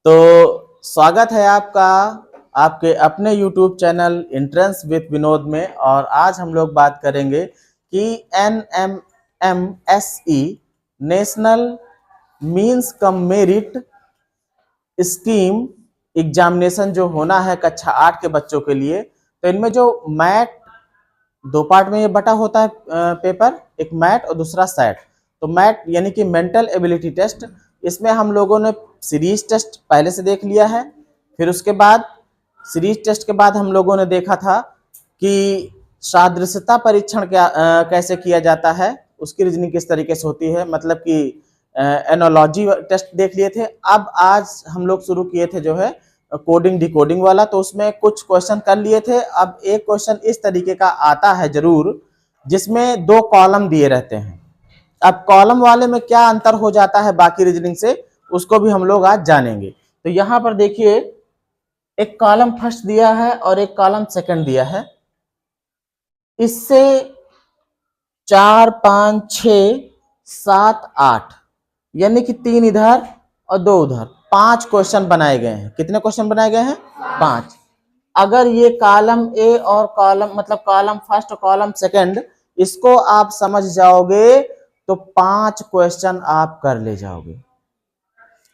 तो स्वागत है आपका आपके अपने YouTube channel entrance with Vinod में। और आज हम लोग बात करेंगे कि NMMSE national means cum merit scheme examination जो होना है कक्षा 8 के बच्चों के लिए। तो इनमें जो मैट दो पार्ट में ये बटा होता है पेपर, एक मैट और दूसरा सैट। तो मैट यानी कि मेंटल एबिलिटी टेस्ट, इसमें हम लोगों ने सीरीज टेस्ट पहले से देख लिया है। फिर उसके बाद सीरीज टेस्ट के बाद हम लोगों ने देखा था कि सादृश्यता परीक्षण कैसे किया जाता है, उसकी रीजनिंग किस तरीके से होती है, मतलब कि एनोलॉजी टेस्ट देख लिए थे। अब आज हम लोग शुरू किए थे जो है कोडिंग डिकोडिंग वाला, तो उसमें कुछ क्वेश्चन कर लिए थे। अब एक क्वेश्चन इस तरीके का आता है जरूर, जिसमें दो कॉलम दिए रहते हैं। अब कॉलम वाले में क्या अंतर हो जाता है बाकी रीजनिंग से, उसको भी हम लोग आज जानेंगे। तो यहां पर देखिए, एक कॉलम फर्स्ट दिया है और एक कॉलम सेकंड दिया है। इससे 4, 5, 6, 7, 8 यानी कि 3 इधर और 2 उधर, 5 क्वेश्चन बनाए गए हैं। कितने क्वेश्चन बनाए गए हैं? 5। अगर ये कॉलम ए और कॉलम मतलब कॉलम फर्स्ट और कॉलम सेकंड, इसको आप समझ जाओगे तो 5 क्वेश्चन आप कर ले जाओगे।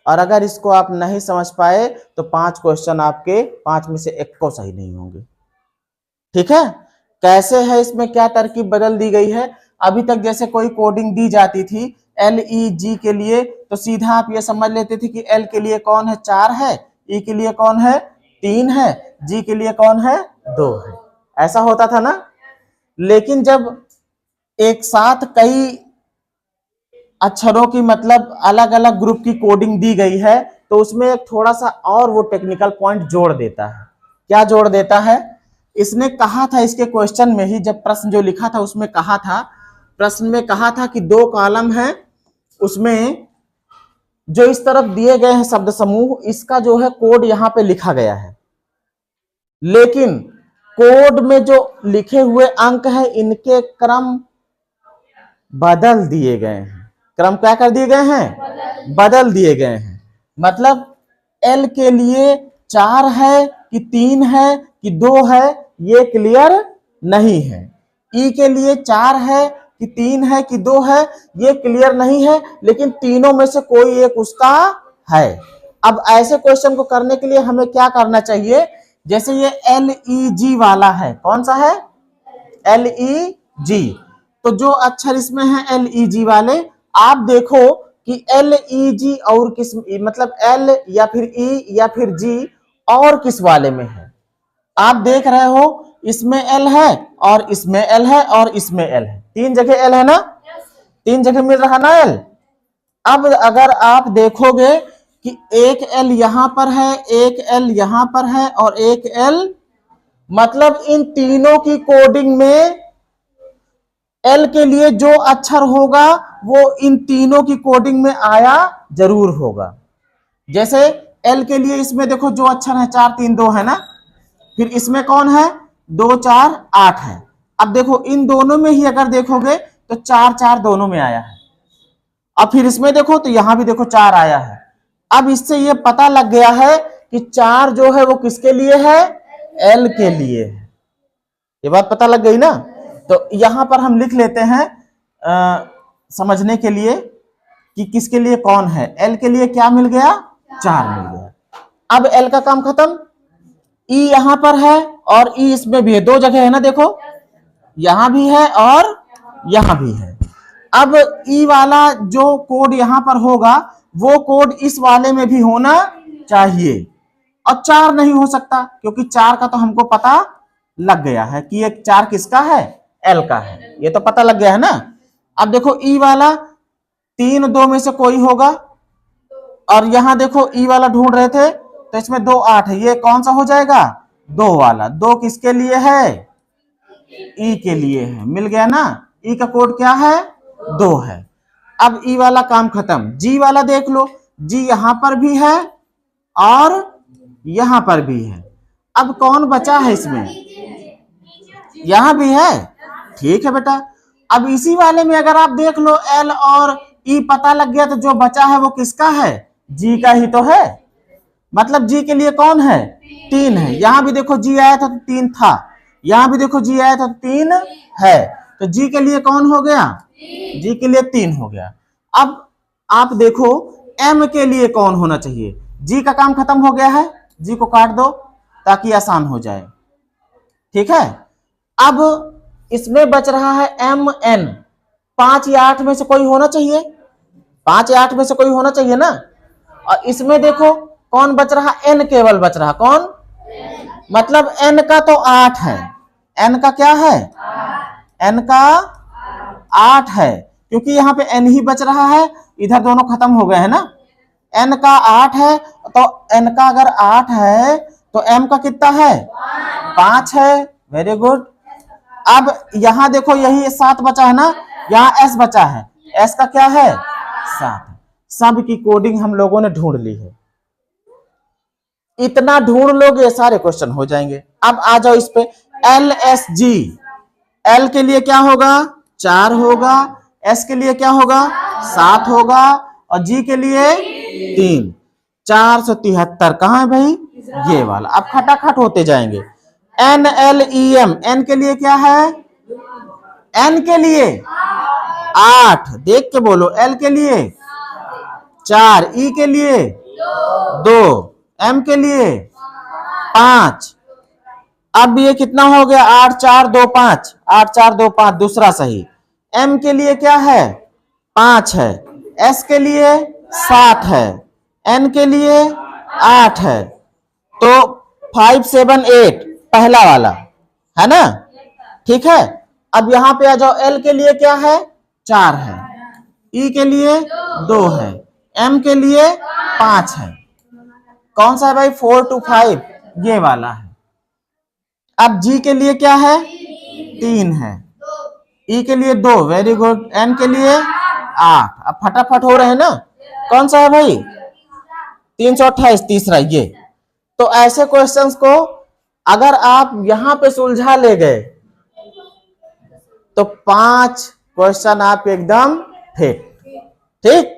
और अगर इसको आप नहीं समझ पाए तो 5 क्वेश्चन आपके 5 में से एक को सही नहीं होंगे। ठीक है? कैसे है, इसमें क्या तरकीब बदल दी गई है। अभी तक जैसे कोई कोडिंग दी जाती थी LEG के लिए, तो सीधा आप ये समझ लेते थे कि L के लिए कौन है, 4 है, E के लिए कौन है, 3 है, G के लिए कौन है, 2 है। ऐसा होता था ना। लेकिन जब एक साथ कई अक्षरों की मतलब अलग अलग ग्रुप की कोडिंग दी गई है, तो उसमें एक थोड़ा सा और वो टेक्निकल पॉइंट जोड़ देता है। क्या जोड़ देता है? इसने कहा था इसके क्वेश्चन में ही, जब प्रश्न जो लिखा था उसमें कहा था, प्रश्न में कहा था कि 2 कॉलम है, उसमें जो इस तरफ दिए गए हैं शब्द समूह, इसका जो है कोड यहां पे लिखा गया है। लेकिन कोड में जो लिखे हुए अंक है, इनके क्रम बदल दिए गए हैं। क्रम क्या कर दिए गए हैं? बदल दिए गए हैं। मतलब L के लिए 4 है कि 3 है कि 2 है, ये क्लियर नहीं है। E के लिए 4 है कि 3 है कि 2 है, ये क्लियर नहीं है, लेकिन तीनों में से कोई एक उसका है। अब ऐसे क्वेश्चन को करने के लिए हमें क्या करना चाहिए? जैसे ये LEG वाला है, कौन सा है? LEG। तो जो अक्षर इसमें है LEG वाले, आप देखो कि LEG और किस मतलब L या फिर E या फिर G और किस वाले में है। आप देख रहे हो, इसमें L है और इसमें L है और इसमें L है। 3 जगह L है ना, 3 जगह मिल रहा ना L। अब अगर आप देखोगे कि एक L यहां पर है, एक L यहां पर है और एक L, मतलब इन तीनों की कोडिंग में L के लिए जो अक्षर होगा वो इन तीनों की कोडिंग में आया जरूर होगा। जैसे L के लिए इसमें देखो जो अक्षर है 4, 3, 2 है ना, फिर इसमें कौन है, 2, 4, 8 है। अब देखो इन दोनों में ही अगर देखोगे तो 4, 4 दोनों में आया है। अब फिर इसमें देखो तो यहां भी देखो 4 आया है। अब इससे ये पता लग गया है कि 4 जो है वो किसके लिए है, L के लिए है। ये बात पता लग गई ना। तो यहां पर हम लिख लेते हैं समझने के लिए कि किसके लिए कौन है। L के लिए क्या मिल गया, 4 मिल गया। अब L का काम खत्म। E यहां पर है और E इसमें भी है, 2 जगह है ना, देखो यहां भी है और यहां भी है। अब E वाला जो कोड यहां पर होगा, वो कोड इस वाले में भी होना चाहिए। और 4 नहीं हो सकता, क्योंकि 4 का तो हमको पता लग गया है कि ये 4 किसका है, L का है। ये तो पता लग गया है ना। अब देखो E वाला 3, 2 में से कोई होगा। और यहां देखो E वाला ढूंढ रहे थे, तो इसमें 2, 8 है, ये कौन सा हो जाएगा, 2 वाला। 2 किसके लिए है, E के लिए है। मिल गया ना। E का कोड क्या है, 2 है। अब E वाला काम खत्म। G वाला देख लो, G यहां पर भी है और यहां पर भी है। अब कौन बचा है इसमें, यहां भी है। ठीक है बेटा। अब इसी वाले में अगर आप देख लो L और E पता लग गया, तो जो बचा है वो किसका है, G का ही तो है। मतलब जी के लिए कौन है, 3 है। यहां भी देखो जी आया था तो 3 था, यहां भी देखो जी आया था तो 3 है, तो जी के लिए कौन हो गया, जी के लिए 3 हो गया। अब आप देखो एम के लिए कौन होना चाहिए, जी का काम खत्म हो गया है, जी को काट दो ताकि आसान हो जाए, ठीक है। अब इसमें बच रहा है एम एन, 5 या 8 में से कोई होना चाहिए, 5 या 8 में से कोई होना चाहिए ना। और इसमें देखो कौन बच रहा, एन केवल बच रहा, कौन, मतलब एन का तो 8 है, एन का क्या है, एन का 8 है, क्योंकि यहाँ पे एन ही बच रहा है, इधर दोनों खत्म हो गए हैं ना। एन का 8 है, तो एन का अगर 8 है तो एम का कितना है, 5 है, वेरी गुड। अब यहां देखो यही 7 बचा है ना, यहाँ एस बचा है, एस का क्या है, 7। सब की कोडिंग हम लोगों ने ढूंढ ली है, इतना ढूंढ लोगे सारे क्वेश्चन हो जाएंगे। अब आ जाओ इस पे, एल एस जी, एल के लिए क्या होगा, 4 होगा, एस के लिए क्या होगा, 7 होगा, और जी के लिए 3, 473 कहां है भाई, ये वाला। अब खटाखट होते जाएंगे। N L E M, N के लिए क्या है, एन के लिए 8, देख के बोलो, एल के लिए 4, ई के लिए 2, एम के लिए 5। अब ये कितना हो गया, 8 4 2 5, 8 4 2 5, दूसरा सही। एम के लिए क्या है, 5 है, एस के लिए 7 है, एन के लिए 8 है, तो 5 7 8 पहला वाला है ना, ठीक है। अब यहां पे आ जाओ, एल के लिए क्या है, 4 है, ई के लिए 2 है, एम के लिए 5 है, कौन सा है भाई, 4 to 5, ये वाला है। अब जी के लिए क्या है, 3 है, ई के लिए 2, वेरी गुड, एन के लिए 8। अब फटाफट हो रहे हैं ना, कौन सा है भाई, 328, तीसरा ये। तो ऐसे क्वेश्चंस को अगर आप यहां पे सुलझा ले गए तो 5 क्वेश्चन आप एकदम फिट, ठीक।